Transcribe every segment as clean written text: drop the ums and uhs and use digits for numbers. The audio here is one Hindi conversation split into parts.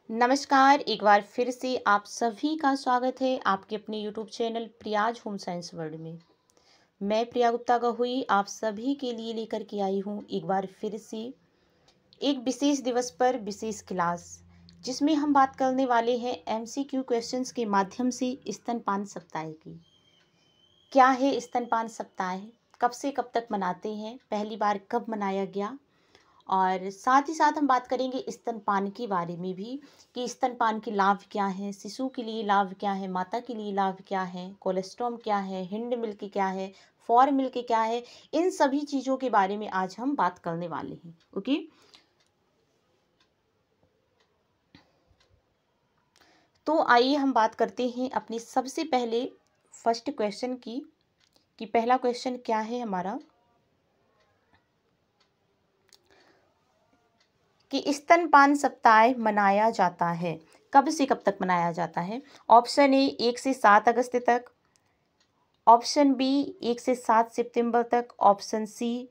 नमस्कार, एक बार फिर से आप सभी का स्वागत है आपके अपने YouTube channel Priya's home science world में। मैं प्रिया गुप्ता गहोई आप सभी के लिए लेकर के आई हूँ एक बार फिर से एक विशेष दिवस पर विशेष क्लास, जिसमें हम बात करने वाले हैं एमसीक्यू क्वेश्चंस के माध्यम से स्तनपान सप्ताह की। क्या है स्तनपान सप्ताह, कब से कब तक मनाते हैं, पहली बार कब मनाया गया, और साथ ही साथ हम बात करेंगे स्तनपान के बारे में भी कि स्तनपान के लाभ क्या हैं, शिशु के लिए लाभ क्या है, माता के लिए लाभ क्या है, कोलेस्ट्रॉम क्या है, हिंड मिल्क क्या है, फॉर मिल्क क्या है। इन सभी चीज़ों के बारे में आज हम बात करने वाले हैं। ओके, तो आइए हम बात करते हैं अपने सबसे पहले फर्स्ट क्वेश्चन की कि पहला क्वेश्चन क्या है हमारा कि स्तनपान सप्ताह मनाया जाता है, कब से कब तक मनाया जाता है। ऑप्शन ए 1 से 7 अगस्त तक, ऑप्शन बी 1 से 7 सितंबर तक, ऑप्शन सी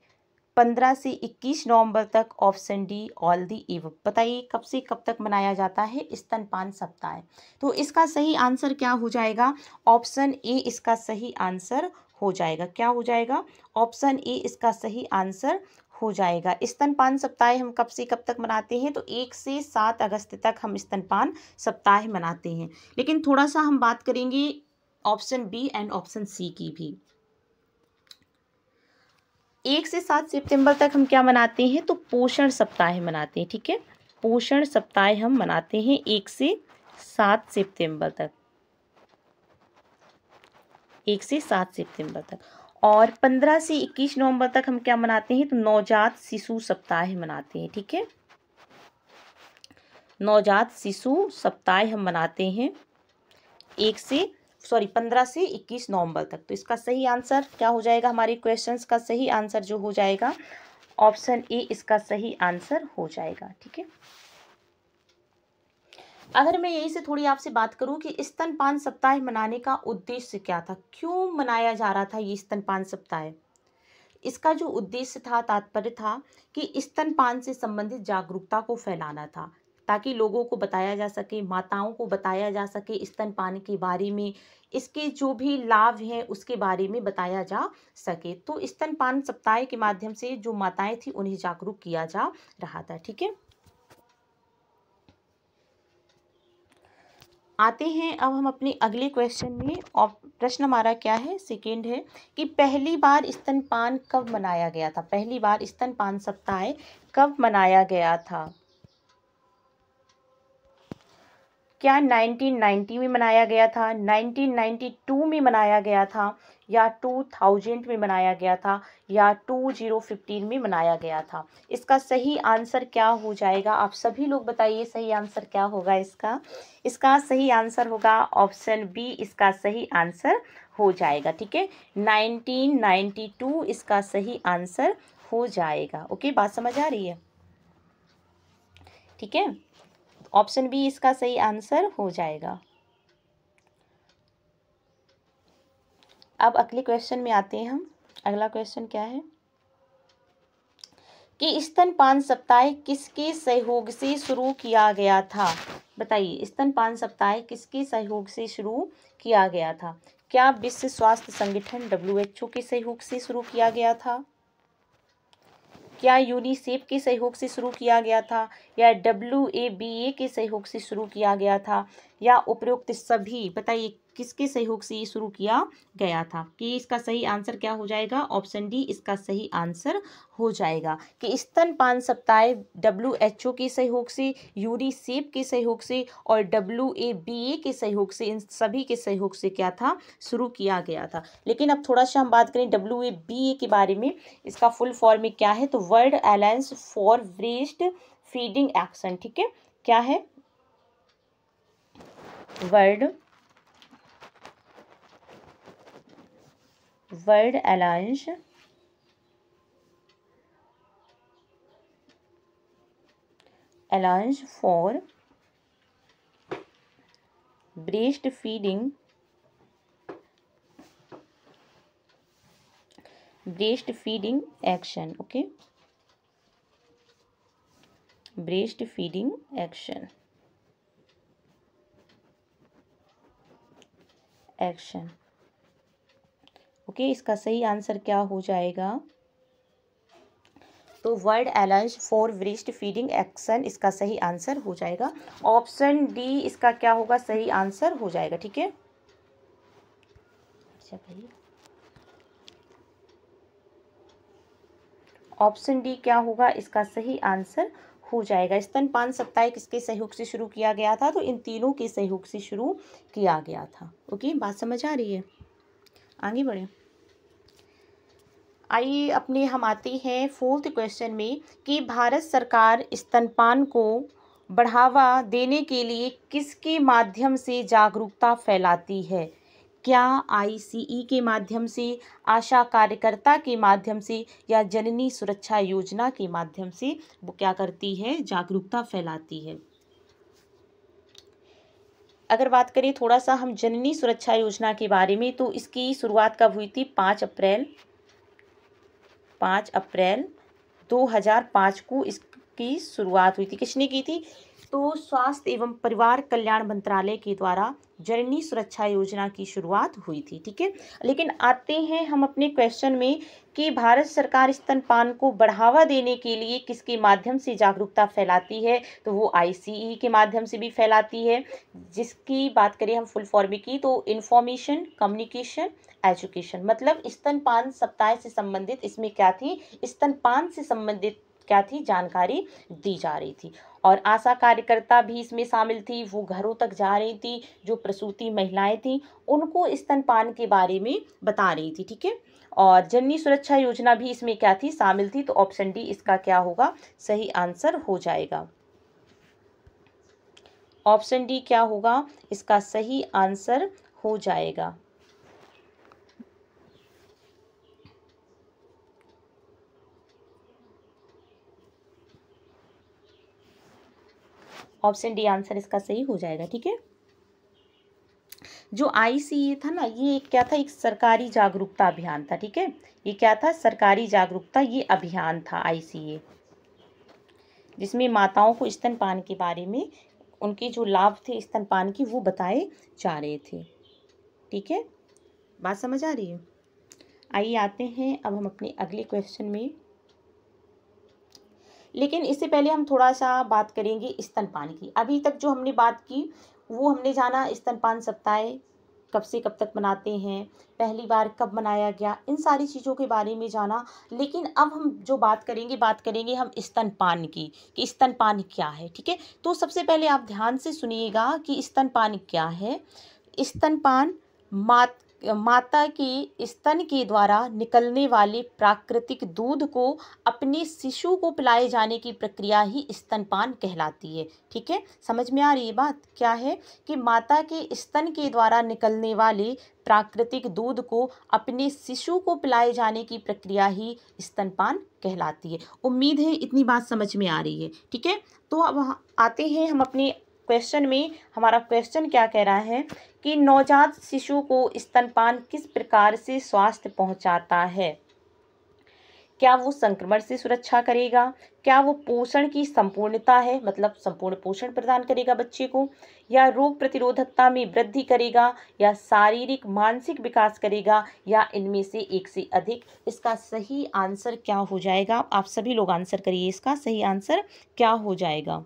15 से 21 नवंबर तक, option D all the above. बताइए कब से कब तक मनाया जाता है स्तनपान सप्ताह। तो इसका सही आंसर क्या हो जाएगा? ऑप्शन ए इसका सही आंसर हो जाएगा। क्या हो जाएगा? ऑप्शन ए इसका सही आंसर हो जाएगा। स्तनपान सप्ताह हम कब से कब तक मनाते हैं? तो 1 से 7 अगस्त तक हम स्तनपान सप्ताह मनाते हैं। लेकिन थोड़ा सा हम बात करेंगे option B and option C की भी। 1 से 7 सितंबर तक हम क्या मनाते हैं? तो पोषण सप्ताह मनाते हैं। ठीक है, पोषण सप्ताह हम मनाते हैं 1 से 7 सितंबर तक, 1 से 7 सितंबर तक। और 15 से 21 नवंबर तक हम क्या मनाते हैं? तो नवजात शिशु सप्ताह मनाते हैं। ठीक है, नवजात शिशु सप्ताह हम मनाते हैं 15 से 21 नवंबर तक। तो इसका सही आंसर क्या हो जाएगा? हमारे क्वेश्चंस का सही आंसर जो हो जाएगा ऑप्शन ए इसका सही आंसर हो जाएगा। ठीक है, अगर मैं यही से थोड़ी आपसे बात करूं कि स्तनपान सप्ताह मनाने का उद्देश्य क्या था, क्यों मनाया जा रहा था ये स्तनपान सप्ताह। इसका जो उद्देश्य था, तात्पर्य था कि स्तनपान से संबंधित जागरूकता को फैलाना था, ताकि लोगों को बताया जा सके, माताओं को बताया जा सके स्तनपान के बारे में, इसके जो भी लाभ हैं उसके बारे में बताया जा सके। तो स्तनपान सप्ताह के माध्यम से जो माताएं थी उन्हें जागरूक किया जा रहा था। ठीक है, आते हैं अब हम अपने अगले क्वेश्चन में। और प्रश्न हमारा क्या है? सेकेंड है कि पहली बार स्तनपान कब मनाया गया था। पहली बार स्तनपान सप्ताह कब मनाया गया था? क्या 1990 में मनाया गया था, 1992 में मनाया गया था, या 2000 में मनाया गया था, या 2015 में मनाया गया था? इसका सही आंसर क्या हो जाएगा? आप सभी लोग बताइए सही आंसर क्या होगा इसका। इसका सही आंसर होगा ऑप्शन बी, इसका सही आंसर हो जाएगा। ठीक है, 1992 इसका सही आंसर हो जाएगा। ओके, बात समझ आ रही है? ठीक है, ऑप्शन बी इसका सही आंसर हो जाएगा। अब अगले क्वेश्चन में आते हैं हम। अगला क्वेश्चन क्या है कि स्तनपान सप्ताह किसके सहयोग से शुरू किया गया था। बताइए स्तनपान सप्ताह किसके सहयोग से शुरू किया गया था? क्या विश्व स्वास्थ्य संगठन WHO के सहयोग से शुरू किया गया था, क्या यूनिसेफ के सहयोग से शुरू किया गया था, या WABA के सहयोग से शुरू किया गया था, या उपरोक्त सभी? बताइए किसके सहयोग से ये शुरू किया गया था? कि इसका सही आंसर क्या हो जाएगा? ऑप्शन डी इसका सही आंसर हो जाएगा कि स्तनपान सप्ताह WHO के सहयोग से, यूनिसेफ के सहयोग से और WABA के सहयोग से, इन सभी के सहयोग से क्या था? शुरू किया गया था। लेकिन अब थोड़ा सा हम बात करें WABA के बारे में। इसका फुल फॉर्म में क्या है? तो world alliance for breast feeding action. ठीक है, क्या है? World alliance for breast feeding action. Okay, breast feeding action. Action. Okay, इसका सही आंसर क्या हो जाएगा? तो world alliance for breast feeding action इसका सही आंसर हो जाएगा। ऑप्शन डी इसका क्या होगा? सही आंसर हो जाएगा। ठीक है, अच्छा भाई, ऑप्शन डी क्या होगा? इसका सही आंसर हो जाएगा। स्तनपान सप्ताह किसके सहयोग से शुरू किया गया था? तो इन तीनों के सहयोग से शुरू किया गया था। ओके, बात समझ आ रही है? आगे बढ़े, आइए अपने हम आते हैं फोर्थ क्वेश्चन में कि भारत सरकार स्तनपान को बढ़ावा देने के लिए किसके माध्यम से जागरूकता फैलाती है? क्या आईसीई के माध्यम से, आशा कार्यकर्ता के माध्यम से, या जननी सुरक्षा योजना के माध्यम से वो क्या करती है? जागरूकता फैलाती है। अगर बात करें थोड़ा सा हम जननी सुरक्षा योजना के बारे में, तो इसकी शुरुआत कब हुई थी? 5 अप्रैल 2005 को इसकी शुरुआत हुई थी। किसने की थी? तो स्वास्थ्य एवं परिवार कल्याण मंत्रालय के द्वारा जननी सुरक्षा योजना की शुरुआत हुई थी। ठीक है, लेकिन आते हैं हम अपने क्वेश्चन में कि भारत सरकार स्तनपान को बढ़ावा देने के लिए किसके माध्यम से जागरूकता फैलाती है? तो वो आईसीई के माध्यम से भी फैलाती है, जिसकी बात करें हम फुल फॉर्म की तो इंफॉर्मेशन कम्युनिकेशन एजुकेशन। मतलब स्तनपान सप्ताह से संबंधित इसमें क्या थी? स्तनपान से संबंधित क्या थी? जानकारी दी जा रही थी। और आशा कार्यकर्ता भी इसमें शामिल थी, वो घरों तक जा रही थी, जो प्रसूति महिलाएं थी उनको स्तनपान के बारे में बता रही थी। ठीक है, और जननी सुरक्षा योजना भी इसमें क्या थी? शामिल थी। तो ऑप्शन डी इसका क्या होगा? सही आंसर हो जाएगा। ऑप्शन डी क्या होगा? इसका सही आंसर हो जाएगा। ऑप्शन डी आंसर इसका सही हो जाएगा। ठीक है, जो आईसीए था ना, ये क्या था? एक सरकारी जागरूकता अभियान था। ठीक है, ये क्या था? सरकारी जागरूकता ये अभियान था आईसीए, जिसमें माताओं को स्तनपान के बारे में उनके जो लाभ थे स्तनपान की वो बताए जा रहे थे। ठीक है, बात समझ आ रही है? आइए आते हैं अब हम अपने अगले क्वेश्चन में, लेकिन इससे पहले हम थोड़ा सा बात करेंगे स्तनपान की। अभी तक जो हमने बात की वो हमने जाना स्तनपान सप्ताह कब से कब तक मनाते हैं, पहली बार कब मनाया गया, इन सारी चीज़ों के बारे में जाना। लेकिन अब हम जो बात करेंगे हम स्तनपान की, कि स्तनपान क्या है। ठीक है, तो सबसे पहले आप ध्यान से सुनिएगा कि स्तनपान क्या है। स्तनपान माता के स्तन के द्वारा निकलने वाले प्राकृतिक दूध को अपने शिशु को पिलाए जाने की प्रक्रिया ही स्तनपान कहलाती है। ठीक है, समझ में आ रही है बात? क्या है कि माता के स्तन के द्वारा निकलने वाले प्राकृतिक दूध को अपने शिशु को पिलाए जाने की प्रक्रिया ही स्तनपान कहलाती है। उम्मीद है इतनी बात समझ में आ रही है। ठीक है, तो अब आते हैं हम अपने क्वेश्चन में। हमारा क्वेश्चन क्या कह रहा है कि नवजात शिशु को स्तनपान किस प्रकार से स्वास्थ्य पहुंचाता है? क्या वो संक्रमण से सुरक्षा करेगा? क्या वो पोषण की संपूर्णता है, मतलब संपूर्ण पोषण प्रदान करेगा बच्चे को? या रोग प्रतिरोधकता में वृद्धि करेगा? या शारीरिक मानसिक विकास करेगा? या इनमें से एक से अधिक? इसका सही आंसर क्या हो जाएगा? आप सभी लोग आंसर करिए, इसका सही आंसर क्या हो जाएगा?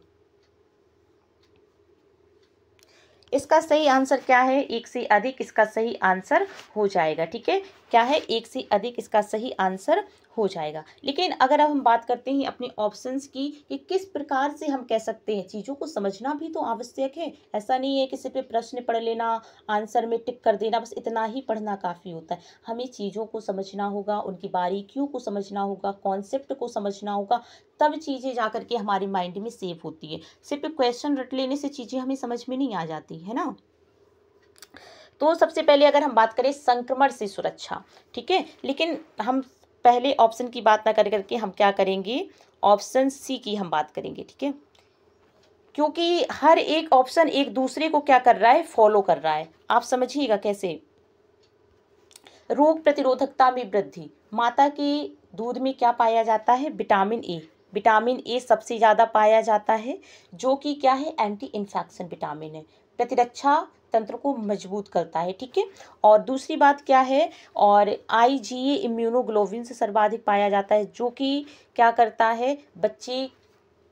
इसका सही आंसर क्या है? एक से अधिक इसका सही आंसर हो जाएगा। ठीक है, क्या है? एक से अधिक इसका सही आंसर हो जाएगा। लेकिन अगर अब हम बात करते हैं अपने ऑप्शंस की कि किस प्रकार से हम कह सकते हैं, चीज़ों को समझना भी तो आवश्यक है। ऐसा नहीं है कि सिर्फ प्रश्न पढ़ लेना, आंसर में टिक कर देना, बस इतना ही पढ़ना काफ़ी होता है। हमें चीज़ों को समझना होगा, उनकी बारीकियों को समझना होगा, कॉन्सेप्ट को समझना होगा, तब चीज़ें जा करके हमारे माइंड में सेव होती है। सिर्फ क्वेश्चन रट लेने से चीज़ें हमें समझ में नहीं आ जाती है ना। तो सबसे पहले अगर हम बात करें संक्रमण से सुरक्षा, ठीक है, लेकिन हम पहले ऑप्शन की बात ना कर करके हम क्या करेंगे? ऑप्शन सी की हम बात करेंगे। ठीक है, क्योंकि हर एक ऑप्शन एक दूसरे को क्या कर रहा है? फॉलो कर रहा है। आप समझिएगा कैसे। रोग प्रतिरोधकता में वृद्धि, माता के दूध में क्या पाया जाता है? Vitamin A. विटामिन ए सबसे ज़्यादा पाया जाता है, जो कि क्या है? एंटी इन्फेक्शन विटामिन है। प्रतिरक्षा तंत्र को मजबूत करता है, ठीक है। और दूसरी बात क्या है, और IgA इम्यूनोग्लोबिन से सर्वाधिक पाया जाता है, जो कि क्या करता है, बच्चे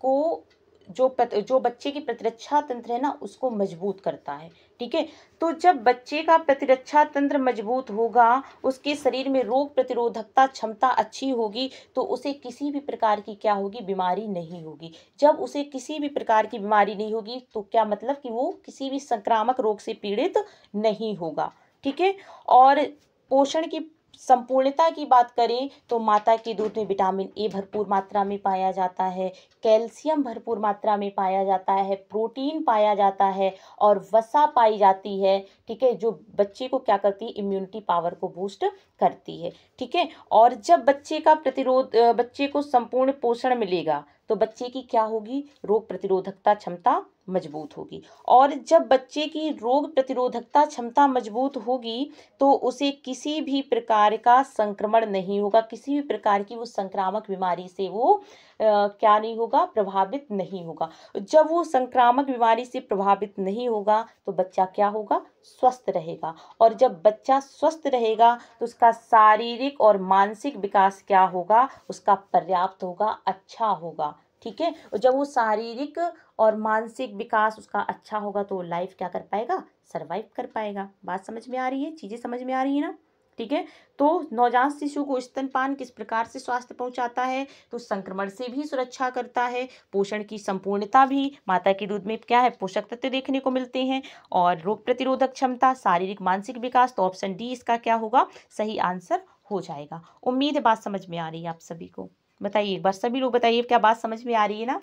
को जो बच्चे की प्रतिरक्षा तंत्र है ना उसको मजबूत करता है, ठीक है। तो जब बच्चे का प्रतिरक्षा तंत्र मजबूत होगा, उसके शरीर में रोग प्रतिरोधकता क्षमता अच्छी होगी, तो उसे किसी भी प्रकार की क्या होगी, बीमारी नहीं होगी। जब उसे किसी भी प्रकार की बीमारी नहीं होगी तो क्या मतलब कि वो किसी भी संक्रामक रोग से पीड़ित नहीं होगा, ठीक है। और पोषण की संपूर्णता की बात करें तो माता के दूध में विटामिन ए भरपूर मात्रा में पाया जाता है, कैल्शियम भरपूर मात्रा में पाया जाता है, प्रोटीन पाया जाता है और वसा पाई जाती है, ठीक है, जो बच्चे को क्या करती है, इम्यूनिटी पावर को बूस्ट करती है, ठीक है। और जब बच्चे को संपूर्ण पोषण मिलेगा तो बच्चे की क्या होगी, रोग प्रतिरोधकता क्षमता मजबूत होगी। और जब बच्चे की रोग प्रतिरोधकता क्षमता मजबूत होगी तो उसे किसी भी प्रकार का संक्रमण नहीं होगा, किसी भी प्रकार की वो संक्रामक बीमारी से वो क्या नहीं होगा, प्रभावित नहीं होगा। जब वो संक्रामक बीमारी से प्रभावित नहीं होगा तो बच्चा क्या होगा, स्वस्थ रहेगा। और जब बच्चा स्वस्थ रहेगा तो उसका शारीरिक और मानसिक विकास क्या होगा, उसका पर्याप्त होगा, अच्छा होगा, ठीक है। और जब वो शारीरिक और मानसिक विकास उसका अच्छा होगा तो लाइफ क्या कर पाएगा, सरवाइव कर पाएगा। बात समझ में आ रही है, चीज़ें समझ में आ रही है ना, ठीक है। तो नवजात शिशु को स्तनपान किस प्रकार से स्वास्थ्य पहुंचाता है, तो संक्रमण से भी सुरक्षा करता है, पोषण की संपूर्णता भी, माता के दूध में क्या है, पोषक तत्व देखने को मिलते हैं, और रोग प्रतिरोधक क्षमता, शारीरिक मानसिक विकास। तो ऑप्शन डी इसका क्या होगा, सही आंसर हो जाएगा। उम्मीद है बात समझ में आ रही है आप सभी को। बताइए एक बार, सभी लोग बताइए क्या बात समझ में आ रही है ना।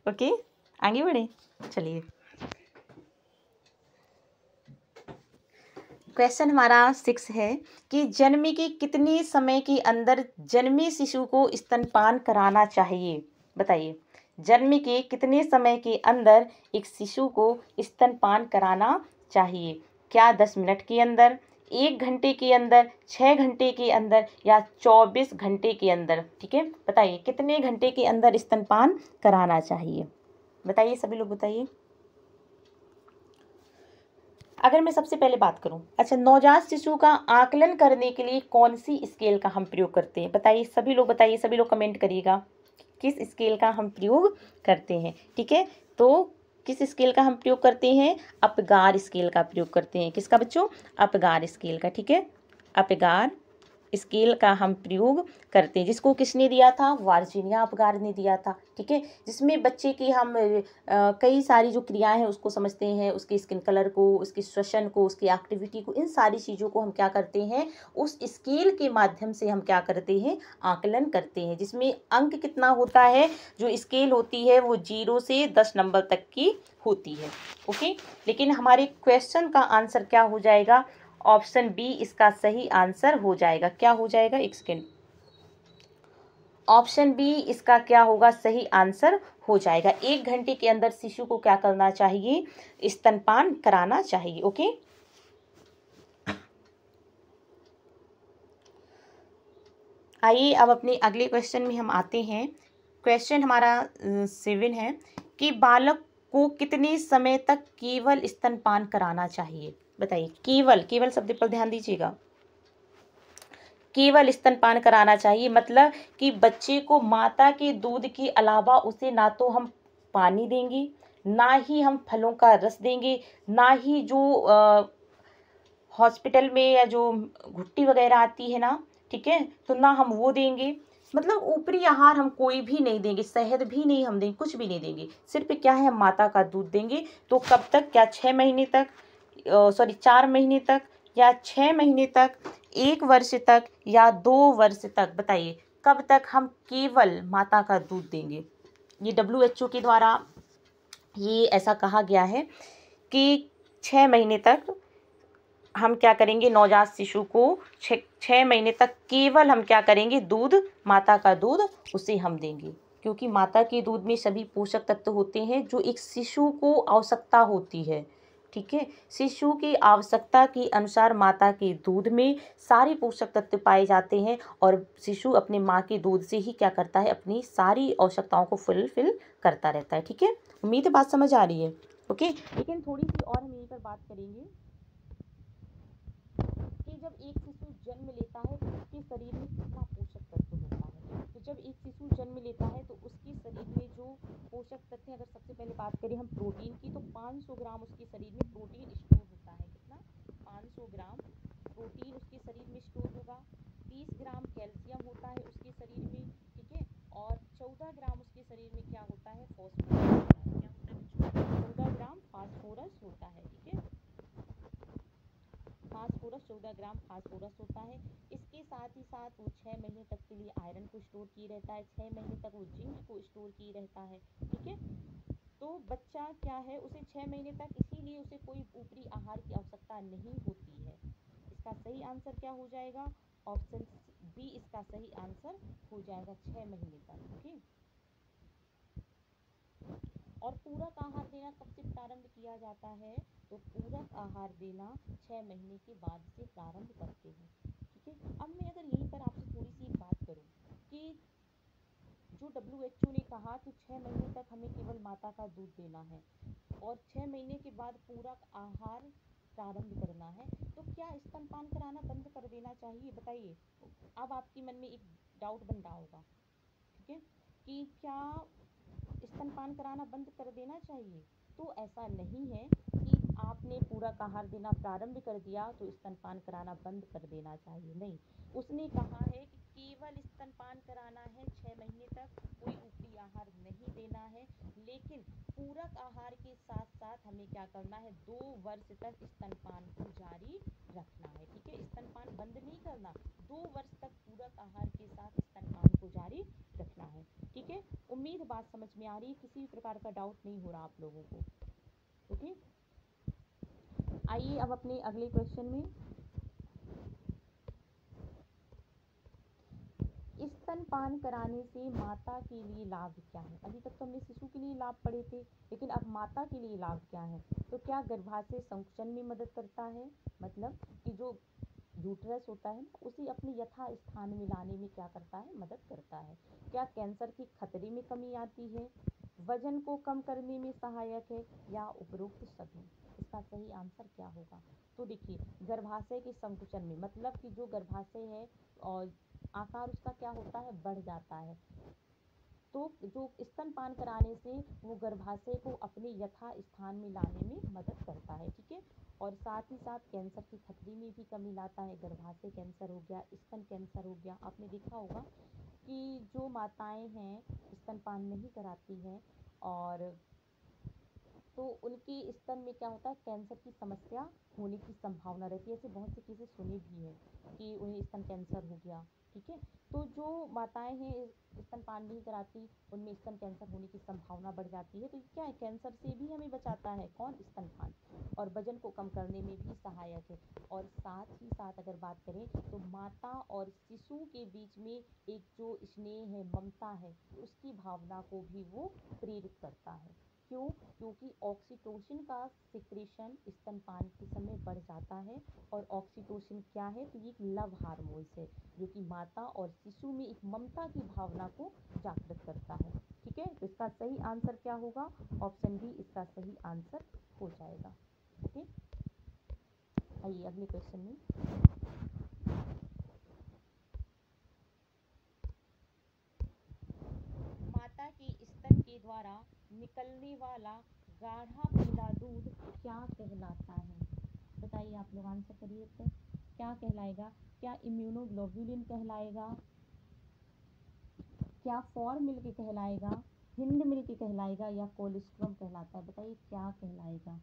ओके, आगे बढ़े, चलिए। क्वेश्चन हमारा 6 है कि जन्म के कितने समय के अंदर जन्मे शिशु को स्तनपान कराना चाहिए। बताइए, जन्म के कितने समय के अंदर एक शिशु को स्तनपान कराना चाहिए। क्या 10 मिनट के अंदर, 1 घंटे के अंदर, 6 घंटे के अंदर या 24 घंटे के अंदर, ठीक है। बताइए कितने घंटे के अंदर स्तनपान कराना चाहिए, बताइए सभी लोग बताइए। अगर मैं सबसे पहले बात करूं, अच्छा, नवजात शिशु का आकलन करने के लिए कौन सी स्केल का हम प्रयोग करते हैं, बताइए सभी लोग, बताइए सभी लोग कमेंट करिएगा किस स्केल का हम प्रयोग करते हैं, ठीक है। तो किस स्केल का हम प्रयोग करते हैं, अपगार स्केल का प्रयोग करते हैं। किसका बच्चों, अपगार स्केल का, ठीक है, अपगार स्केल का हम प्रयोग करते हैं, जिसको किसने दिया था, वर्जीनिया अपगार ने दिया था, ठीक है। जिसमें बच्चे की हम कई सारी जो क्रियाएं हैं उसको समझते हैं, उसके स्किन कलर को, उसके श्वसन को, उसकी एक्टिविटी को, इन सारी चीज़ों को हम क्या करते हैं, उस स्केल के माध्यम से हम क्या करते हैं, आकलन करते हैं, जिसमें अंक कितना होता है, जो स्केल होती है वो 0 से 10 नंबर तक की होती है, ओके। लेकिन हमारे क्वेश्चन का आंसर क्या हो जाएगा, ऑप्शन बी इसका सही आंसर हो जाएगा। क्या हो जाएगा, एक सेकेंड, ऑप्शन बी इसका क्या होगा, सही आंसर हो जाएगा। 1 घंटे के अंदर शिशु को क्या करना चाहिए, स्तनपान कराना चाहिए, ओके। आइए अब अपने अगले क्वेश्चन में हम आते हैं। क्वेश्चन हमारा 7 है कि बालक को कितने समय तक केवल स्तनपान कराना चाहिए। बताइए, केवल, केवल शब्द पर ध्यान दीजिएगा, केवल स्तनपान कराना चाहिए, मतलब कि बच्चे को माता के दूध के अलावा उसे ना तो हम पानी देंगे, ना ही हम फलों का रस देंगे, ना ही जो हॉस्पिटल में या जो घुट्टी वगैरह आती है ना, ठीक है, तो ना हम वो देंगे, मतलब ऊपरी आहार हम कोई भी नहीं देंगे, शहद भी नहीं हम देंगे, कुछ भी नहीं देंगे, सिर्फ क्या है, हम माता का दूध देंगे। तो कब तक, क्या 6 महीने तक, 4 महीने तक, या 6 महीने तक, 1 वर्ष तक, या 2 वर्ष तक। बताइए कब तक हम केवल माता का दूध देंगे। ये WHO के द्वारा ये ऐसा कहा गया है कि 6 महीने तक हम क्या करेंगे, नवजात शिशु को 6 महीने तक केवल हम क्या करेंगे, दूध, माता का दूध उसे हम देंगे, क्योंकि माता के दूध में सभी पोषक तत्व होते हैं जो एक शिशु को आवश्यकता होती है, ठीक है। शिशु की आवश्यकता के अनुसार माता के दूध में सारे पोषक तत्व पाए जाते हैं और शिशु अपने माँ के दूध से ही क्या करता है, अपनी सारी आवश्यकताओं को फुलफिल करता रहता है, ठीक है। उम्मीद है बात समझ आ रही है। ओके। लेकिन थोड़ी सी और हम यहीं पर बात करेंगे कि जब एक शिशु जन्म लेता है तो उसके शरीर में कितना पोषक तत्व होता है। तो जब एक शिशु जन्म लेता है तो उसके शरीर में जो पोषक तत्व हैं, अगर सबसे पहले बात करें हम प्रोटीन की, तो 500 ग्राम उसके शरीर में प्रोटीन स्टोर होता है। कितना? 500 ग्राम प्रोटीन उसके शरीर में स्टोर होगा। 30 ग्राम कैल्शियम होता है उसके शरीर में, ठीक है। और 14 ग्राम उसके शरीर में क्या होता है? फॉस्फोरस होता है। क्या होता है? 14 ग्राम फास्फोरस होता है, ठीक है। फास्फोरस 14 ग्राम फास्फोरस होता है। इसके साथ ही साथ वो 6 महीने तक के लिए आयरन को स्टोर किए रहता है, 6 महीने तक वो जिंक को स्टोर किए रहता है, ठीक है। तो बच्चा क्या है, उसे 6 महीने तक, इसीलिए उसे कोई ऊपरी आहार की आवश्यकता नहीं होती है। इसका सही आंसर क्या हो जाएगा? ऑप्शन बी इसका सही आंसर हो जाएगा, 6 महीने तक, ओके। और पूरक आहार देना कब से प्रारंभ किया जाता है? तो पूरक आहार देना 6 महीने के बाद से प्रारंभ करते हैं, ठीक है। अब मैं अगर यहीं पर आपसे थोड़ी सी बात करूं कि जो WHO ने कहा कि 6 महीने तक हमें केवल माता का दूध देना है और 6 महीने के बाद पूरक आहार प्रारंभ करना है, तो क्या स्तनपान कराना बंद कर देना चाहिए? बताइए। अब आपके मन में एक डाउट बन रहा होगा, ठीक है, कि क्या स्तनपान कराना बंद कर देना चाहिए? तो ऐसा नहीं है कि आपने पूरक आहार देना प्रारंभ कर दिया तो स्तनपान कराना बंद कर देना चाहिए, नहीं। उसने कहा है कि केवल स्तनपान कराना है 6 महीने तक, कोई ऊपरी आहार नहीं देना है। लेकिन पूरक आहार के साथ साथ हमें क्या करना है? 2 वर्ष तक स्तनपान को जारी रखना है, ठीक है। स्तनपान बंद नहीं करना, 2 वर्ष तक पूरक आहार के साथ स्तनपान को जारी रखना है, ठीक है। उम्मीद बात समझ में आ रही है, किसी भी प्रकार का डाउट नहीं हो रहा आप लोगों को, ओके। आइए अब अपने अगले क्वेश्चन में। स्तनपान कराने से माता के लिए लाभ क्या है? अभी तक तो हमने शिशु के लिए लाभ पढ़े थे, लेकिन अब माता के लिए लाभ क्या है? तो क्या गर्भाशय संकुचन में मदद करता है, मतलब कि जो यूट्रस होता है ना, उसे अपने यथा स्थान में लाने में क्या करता है? मदद करता है। क्या कैंसर के खतरे में कमी आती है? वजन को कम करने में सहायक है, या उपरोक्त सभी? इसका सही आंसर क्या होगा? तो देखिए, गर्भाशय के संकुचन में मतलब कि जो गर्भाशय है और आकार उसका क्या होता है? बढ़ जाता है। तो जो स्तनपान कराने से वो गर्भाशय को अपने यथा स्थान में लाने में मदद करता है, ठीक है। और साथ ही साथ कैंसर के खतरे में भी कमी लाता है। गर्भाशय कैंसर हो गया, स्तन कैंसर हो गया, आपने देखा होगा कि जो माताएं हैं स्तनपान नहीं कराती हैं और तो उनकी स्तन में क्या होता है? कैंसर की समस्या होने की संभावना रहती है। ऐसे बहुत से केसेस सुने भी हैं कि उन्हें स्तन कैंसर हो गया, ठीक है। तो जो माताएं हैं स्तनपान नहीं कराती, उनमें स्तन कैंसर होने की संभावना बढ़ जाती है। तो क्या है? कैंसर से भी हमें बचाता है कौन? स्तनपान। और वजन को कम करने में भी सहायक है। और साथ ही साथ अगर बात करें तो माता और शिशु के बीच में एक जो स्नेह है, ममता है, उसकी भावना को भी वो प्रेरित करता है। क्यों? क्योंकि ऑक्सीटोसिन का सिक्रेशन स्तनपान के समय बढ़ जाता है। और ऑक्सीटोसिन क्या है? तो ये एक लव हार्मोन्स है जो कि माता और शिशु में एक ममता की भावना को जागृत करता है, ठीक है। तो इसका सही आंसर क्या होगा? ऑप्शन बी इसका सही आंसर हो जाएगा, ओके। आइए अगले क्वेश्चन में। माता के स्तन के द्वारा निकलने वाला गाढ़ा पीला दूध क्या कहलाता है? बताइए, आप लोग आंसर करिए इसका। क्या कहलाएगा? क्या इम्यूनोग्लोबुलिन कहलाएगा, क्या फॉर मिल्क कहलाएगा, हिंड मिल्क कहलाएगा, या कोलेस्ट्रॉम कहलाता है? बताइए क्या कहलाएगा।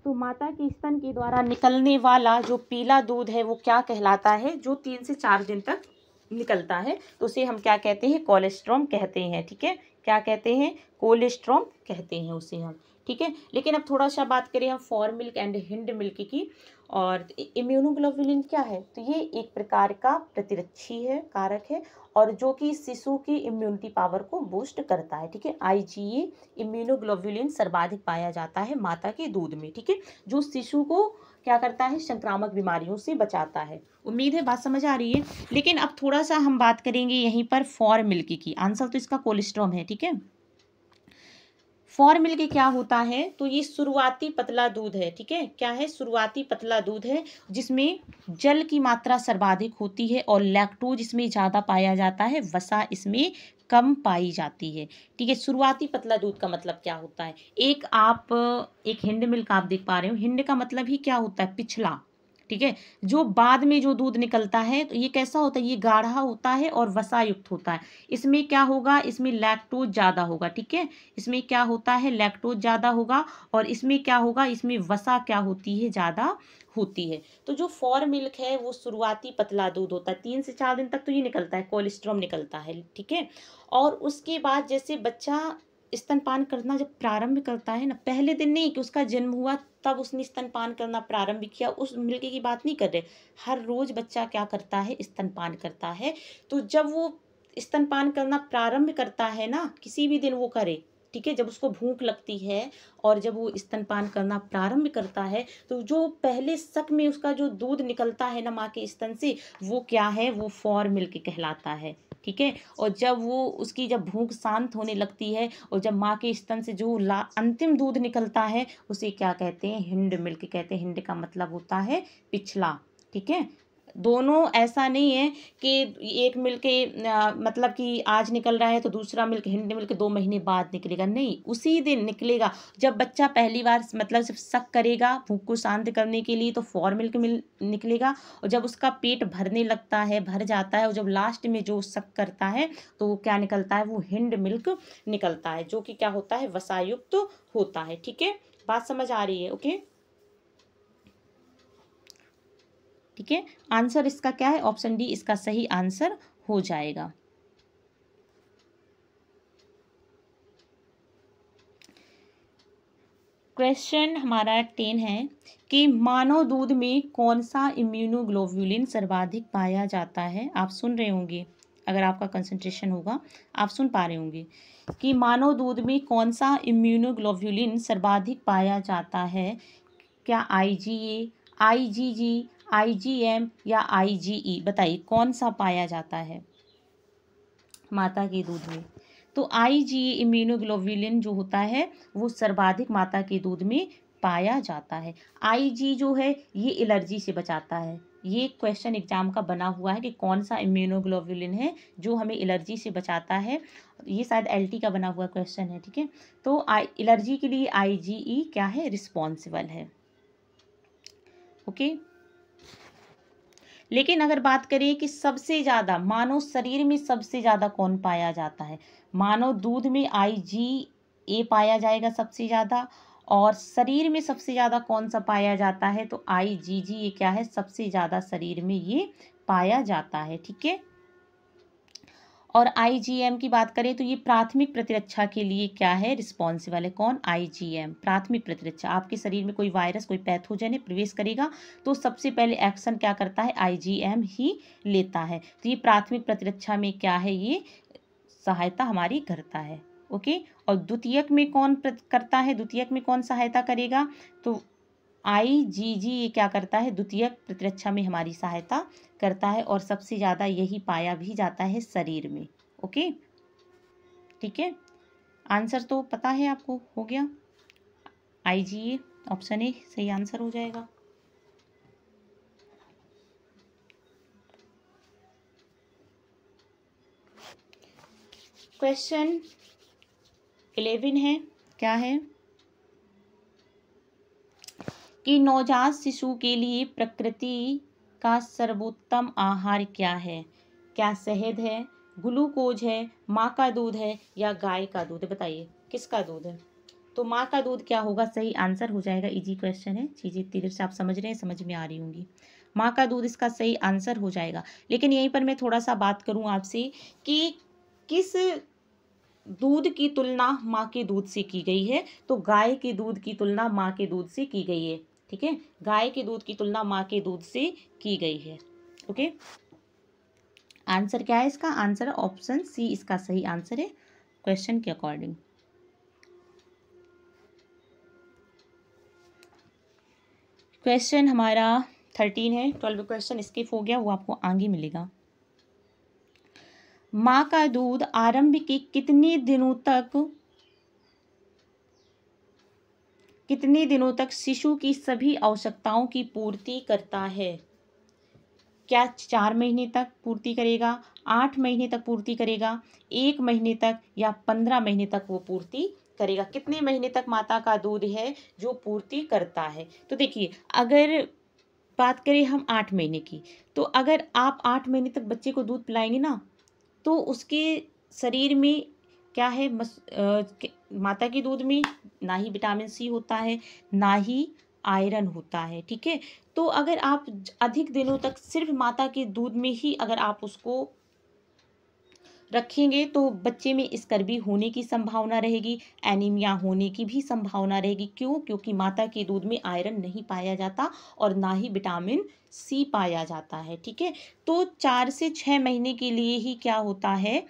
तो माता के स्तन के द्वारा निकलने वाला जो पीला दूध है वो क्या कहलाता है? जो 3 से 4 दिन तक निकलता है तो उसे हम क्या कहते हैं? कोलेस्ट्रॉम कहते हैं, ठीक है। क्या कहते हैं? कोलेस्ट्रॉम कहते हैं उसे हम, ठीक है। लेकिन अब थोड़ा सा बात करें हम for milk and hind milk की। और इम्यूनोग्लोबुलिन क्या है? तो ये एक प्रकार का प्रतिरक्षी है, कारक है, और जो कि शिशु की इम्यूनिटी पावर को बूस्ट करता है, ठीक है। IgA इम्यूनोग्लोबुलिन सर्वाधिक पाया जाता है माता के दूध में, ठीक है, जो शिशु को क्या करता है? संक्रामक बीमारियों से बचाता है। उम्मीद है बात समझ आ रही है। लेकिन अब थोड़ा सा हम बात करेंगे यहीं पर फॉर मिल्क की। आंसर तो इसका कोलेस्ट्रॉम है, ठीक है। फॉर मिल्क क्या होता है, तो ये शुरुआती पतला दूध है। ठीक है, क्या है, शुरुआती पतला दूध है जिसमें जल की मात्रा सर्वाधिक होती है और लैक्टोज इसमें ज़्यादा पाया जाता है, वसा इसमें कम पाई जाती है। ठीक है, शुरुआती पतला दूध का मतलब क्या होता है, एक हिंड मिल्क आप देख पा रहे हो, हिंड का मतलब ही क्या होता है, पिछला। ठीक है, जो बाद में जो दूध निकलता है तो ये कैसा होता है, ये गाढ़ा होता है और वसा युक्त होता है। इसमें क्या होगा, इसमें लैक्टोज ज़्यादा होगा। ठीक है, इसमें क्या होता है, लैक्टोज ज़्यादा होगा और इसमें क्या होगा, इसमें वसा क्या होती है, ज़्यादा होती है। तो जो फॉर मिल्क है वो शुरुआती पतला दूध होता है, 3 से 4 दिन तक तो ये निकलता है, कोलेस्ट्रॉम निकलता है। ठीक है, और उसके बाद जैसे बच्चा स्तनपान करना जब प्रारंभ करता है ना, पहले दिन नहीं कि उसका जन्म हुआ तब उसने स्तनपान करना प्रारंभ किया, उस मिल्क की बात नहीं कर रहे। हर रोज बच्चा क्या करता है, स्तनपान करता है। तो जब वो स्तनपान करना प्रारंभ करता है ना, किसी भी दिन वो करे, ठीक है, जब उसको भूख लगती है और जब वो स्तनपान करना प्रारंभ करता है, तो जो पहले शक में उसका जो दूध निकलता है ना माँ के स्तन से, वो क्या है, वो फॉर मिल्क कहलाता है। ठीक है, और जब वो उसकी जब भूख शांत होने लगती है और जब माँ के स्तन से जो अंतिम दूध निकलता है, उसे क्या कहते हैं, हिंड मिल्क कहते हैं। हिंड का मतलब होता है पिछला। ठीक है, दोनों ऐसा नहीं है कि एक मिल्क मतलब कि आज निकल रहा है तो दूसरा मिल्क, हिंड मिल्क 2 महीने बाद निकलेगा, नहीं, उसी दिन निकलेगा। जब बच्चा पहली बार मतलब सिर्फ शक करेगा भूख को शांत करने के लिए, तो फॉर मिल्क निकलेगा। और जब उसका पेट भरने लगता है, भर जाता है, और जब लास्ट में जो शक करता है तो वो क्या निकलता है, वो हिंड मिल्क निकलता है, जो कि क्या होता है, वसायुक्त होता है। ठीक है, बात समझ आ रही है? ओके, ठीक है, आंसर इसका क्या है, ऑप्शन डी इसका सही आंसर हो जाएगा। क्वेश्चन हमारा 10 है कि मानव दूध में कौन सा इम्यूनोग्लोबुलिन सर्वाधिक पाया जाता है। आप सुन रहे होंगे, अगर आपका कंसंट्रेशन होगा आप सुन पा रहे होंगे कि मानव दूध में कौन सा इम्यूनोग्लोबुलिन सर्वाधिक पाया जाता है। क्या IgA, IgG, IgM या IgE, बताइए कौन सा पाया जाता है माता के दूध में। तो IgE इम्यूनोग्लोबुलिन जो होता है वो सर्वाधिक माता के दूध में पाया जाता है। IG जो है ये एलर्जी से बचाता है। ये क्वेश्चन एग्जाम का बना हुआ है कि कौन सा इम्यूनोग्लोबुलिन है जो हमें एलर्जी से बचाता है। ये शायद LT का बना हुआ क्वेश्चन है। ठीक है, तो एलर्जी के लिए IgE क्या है, रिस्पॉन्सिबल है। ओके, लेकिन अगर बात करें कि सबसे ज़्यादा मानव शरीर में सबसे ज़्यादा कौन पाया जाता है, मानव दूध में IgA पाया जाएगा सबसे ज़्यादा, और शरीर में सबसे ज़्यादा कौन सा पाया जाता है, तो IgG ये क्या है, सबसे ज़्यादा शरीर में ये पाया जाता है। ठीक है, और IgM की बात करें तो ये प्राथमिक प्रतिरक्षा के लिए क्या है, रिस्पॉन्सिबल है। कौन, IgM, प्राथमिक प्रतिरक्षा। आपके शरीर में कोई वायरस, कोई पैथोजन प्रवेश करेगा तो सबसे पहले एक्शन क्या करता है, IgM ही लेता है। तो ये प्राथमिक प्रतिरक्षा में क्या है, ये सहायता हमारी करता है। ओके, और द्वितीयक में कौन करता है, द्वितीयक में कौन सहायता करेगा, तो IgG ये क्या करता है, द्वितीयक प्रतिरक्षा में हमारी सहायता करता है, और सबसे ज़्यादा यही पाया भी जाता है शरीर में। ओके, ठीक है, आंसर तो पता है आपको, हो गया, IgA ऑप्शन ए सही आंसर हो जाएगा। क्वेश्चन 11 है, क्या है कि नवजात शिशु के लिए प्रकृति का सर्वोत्तम आहार क्या है। क्या शहद है, ग्लूकोज है, माँ का दूध है या गाय का दूध है, बताइए किसका दूध है। तो माँ का दूध क्या होगा, सही आंसर हो जाएगा। इजी क्वेश्चन है, चीज़ें इतनी देर से आप समझ रहे हैं, समझ में आ रही होंगी। माँ का दूध इसका सही आंसर हो जाएगा। लेकिन यहीं पर मैं थोड़ा सा बात करूँ आपसे कि किस दूध की तुलना माँ के दूध से की गई है, तो गाय के दूध की तुलना माँ के दूध से की गई है। ठीक है, गाय के दूध की तुलना माँ के दूध से की गई है। ओके, आंसर क्या है इसका, आंसर ऑप्शन सी इसका सही आंसर है क्वेश्चन के अकॉर्डिंग। क्वेश्चन हमारा 13 है, 12 क्वेश्चन स्किप हो गया, वो आपको आगे मिलेगा। माँ का दूध आरंभ के कितने दिनों तक कितने दिनों तक शिशु की सभी आवश्यकताओं की पूर्ति करता है? क्या 4 महीने तक पूर्ति करेगा, 8 महीने तक पूर्ति करेगा, 1 महीने तक, या 15 महीने तक वो पूर्ति करेगा? कितने महीने तक माता का दूध है जो पूर्ति करता है? तो देखिए, अगर बात करें हम 8 महीने की, तो अगर आप 8 महीने तक बच्चे को दूध पिलाएंगे ना, तो उसके शरीर में क्या है, माता के दूध में ना ही विटामिन सी होता है, ना ही आयरन होता है। ठीक है, तो अगर आप अधिक दिनों तक सिर्फ माता के दूध में ही अगर आप उसको रखेंगे तो बच्चे में स्कर्वी होने की संभावना रहेगी, एनीमिया होने की भी संभावना रहेगी। क्यों? क्योंकि माता के दूध में आयरन नहीं पाया जाता और ना ही विटामिन सी पाया जाता है। ठीक है, तो 4 से 6 महीने के लिए ही क्या होता है,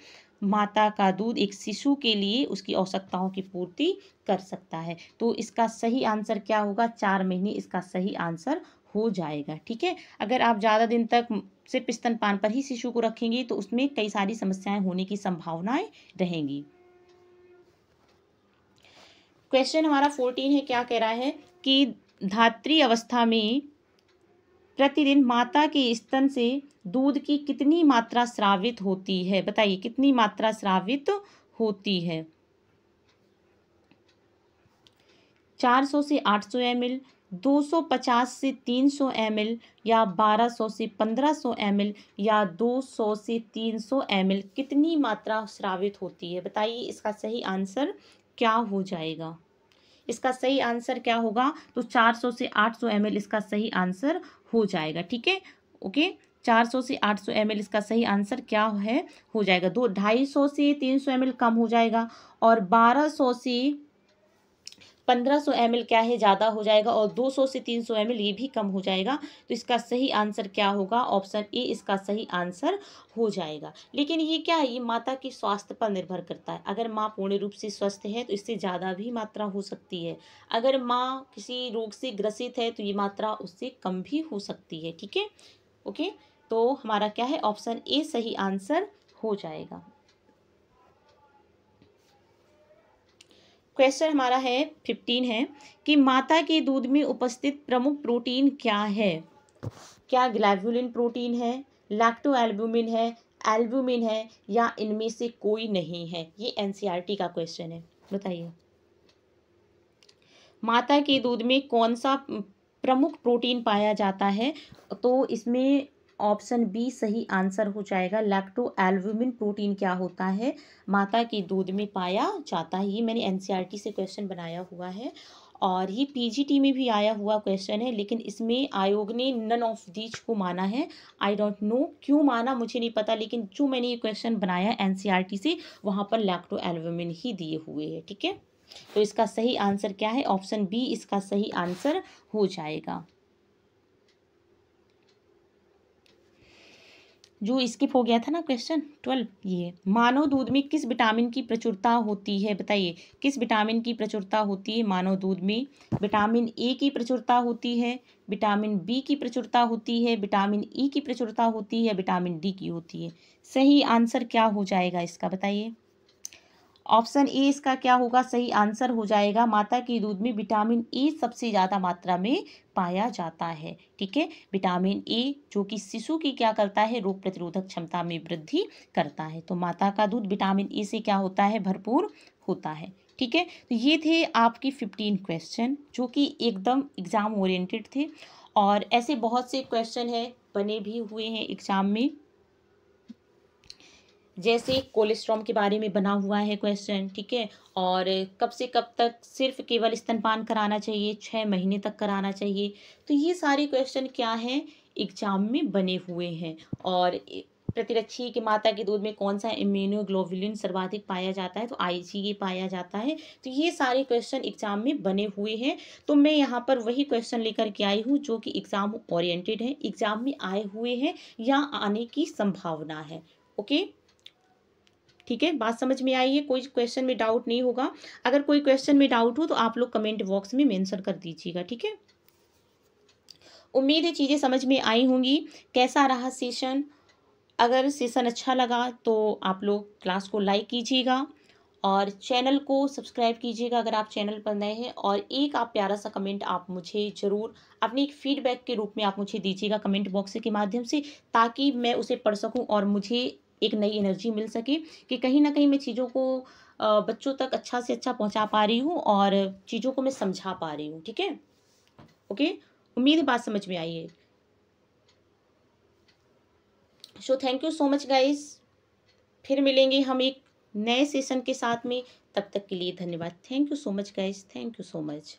माता का दूध एक शिशु के लिए उसकी आवश्यकताओं की पूर्ति कर सकता है। तो इसका सही आंसर क्या होगा? 4 महीने इसका सही आंसर हो जाएगा। ठीक है, अगर आप ज़्यादा दिन तक सिर्फ स्तनपान पर ही शिशु को रखेंगे तो उसमें कई सारी समस्याएं होने की संभावनाएं रहेंगी। क्वेश्चन हमारा 14 है, क्या कह रहा है कि धात्री अवस्था में प्रतिदिन माता के स्तन से दूध की कितनी मात्रा स्रावित होती है? बताइए, कितनी मात्रा स्रावित होती है? 400 से 800 ml, 250 से 300 ml, या 1200 से 1500 ml, या 200 से 300 ml कितनी मात्रा स्रावित होती है? बताइए, इसका सही आंसर क्या हो जाएगा? इसका सही आंसर क्या होगा? तो 400 से 800 ml इसका सही आंसर हो जाएगा। ठीक है, ओके, 400 से 800 ml इसका सही आंसर क्या है, हो जाएगा। 250 से 300 ml कम हो जाएगा, और 1200 से 1500 ml क्या है, ज़्यादा हो जाएगा, और 200 से 300 ml ये भी कम हो जाएगा। तो इसका सही आंसर क्या होगा? ऑप्शन ए इसका सही आंसर हो जाएगा। लेकिन ये क्या है, ये माता के स्वास्थ्य पर निर्भर करता है। अगर माँ पूर्ण रूप से स्वस्थ है तो इससे ज़्यादा भी मात्रा हो सकती है। अगर माँ किसी रोग से ग्रसित है तो ये मात्रा उससे कम भी हो सकती है। ठीक है, ओके, तो हमारा क्या है, ऑप्शन ए सही आंसर हो जाएगा। क्वेश्चन हमारा है 15 है कि माता के दूध में उपस्थित प्रमुख प्रोटीन क्या है? क्या ग्लोबुलिन प्रोटीन है, लैक्टो एल्बुमिन है, एल्बुमिन है, या इनमें से कोई नहीं है? ये एनसीईआरटी का क्वेश्चन है। बताइए, माता के दूध में कौन सा प्रमुख प्रोटीन पाया जाता है? तो इसमें ऑप्शन बी सही आंसर हो जाएगा। लैक्टो एल्बुमिन प्रोटीन क्या होता है, माता के दूध में पाया जाता है। ये मैंने एनसीईआरटी से क्वेश्चन बनाया हुआ है और ये पीजीटी में भी आया हुआ क्वेश्चन है, लेकिन इसमें आयोग ने नन ऑफ दीज को माना है। आई डोंट नो क्यों माना, मुझे नहीं पता, लेकिन जो मैंने ये क्वेश्चन बनाया एनसीईआरटी से वहाँ पर लैक्टो एल्बुमिन ही दिए हुए हैं। ठीक है, तो इसका सही आंसर क्या है? ऑप्शन बी इसका सही आंसर हो जाएगा। जो स्किप हो गया था ना क्वेश्चन 12, ये मानव दूध में किस विटामिन की प्रचुरता होती है? बताइए, किस विटामिन की प्रचुरता होती है मानव दूध में? विटामिन ए की प्रचुरता होती है, विटामिन बी की प्रचुरता होती है, विटामिन ई की प्रचुरता होती है, विटामिन डी की होती है? सही आंसर क्या हो जाएगा इसका? बताइए, ऑप्शन ए इसका क्या होगा? सही आंसर हो जाएगा। माता के दूध में विटामिन ए सबसे ज़्यादा मात्रा में पाया जाता है। ठीक है, विटामिन ए जो कि शिशु की क्या करता है, रोग प्रतिरोधक क्षमता में वृद्धि करता है। तो माता का दूध विटामिन ए से क्या होता है, भरपूर होता है। ठीक है, तो ये थे आपकी 15 क्वेश्चन जो कि एकदम एग्ज़ाम ओरिएंटेड थे, और ऐसे बहुत से क्वेश्चन हैं बने भी हुए हैं एग्ज़ाम में। जैसे कोलेस्ट्रॉम के बारे में बना हुआ है क्वेश्चन। ठीक है, और कब से कब तक सिर्फ केवल स्तनपान कराना चाहिए, 6 महीने तक कराना चाहिए। तो ये सारे क्वेश्चन क्या हैं, एग्जाम में बने हुए हैं। और प्रतिरक्षी के माता के दूध में कौन सा इम्यूनोग्लोबुलिन सर्वाधिक पाया जाता है? तो आईजीए पाया जाता है। तो ये सारे क्वेश्चन एग्जाम में बने हुए हैं। तो मैं यहाँ पर वही क्वेश्चन लेकर के आई हूँ जो कि एग्जाम ओरिएंटेड है, एग्जाम में आए हुए हैं या आने की संभावना है। ओके, ठीक है, बात समझ में आई है? कोई क्वेश्चन में डाउट नहीं होगा। अगर कोई क्वेश्चन में डाउट हो तो आप लोग कमेंट बॉक्स में मेंशन कर दीजिएगा। ठीक है, उम्मीद है चीज़ें समझ में आई होंगी। कैसा रहा सेशन? अगर सेशन अच्छा लगा तो आप लोग क्लास को लाइक कीजिएगा और चैनल को सब्सक्राइब कीजिएगा अगर आप चैनल पर नए हैं, और एक आप प्यारा सा कमेंट आप मुझे ज़रूर अपनी एक फीडबैक के रूप में आप मुझे दीजिएगा कमेंट बॉक्स के माध्यम से, ताकि मैं उसे पढ़ सकूं और मुझे एक नई एनर्जी मिल सके कि कहीं ना कहीं मैं चीज़ों को बच्चों तक अच्छा से अच्छा पहुंचा पा रही हूं और चीज़ों को मैं समझा पा रही हूं। ठीक है, ओके, उम्मीद है बात समझ में आई है। So thank you so much guys, फिर मिलेंगे हम एक नए सेशन के साथ में, तब तक के लिए धन्यवाद। Thank you so much guys, thank you so much.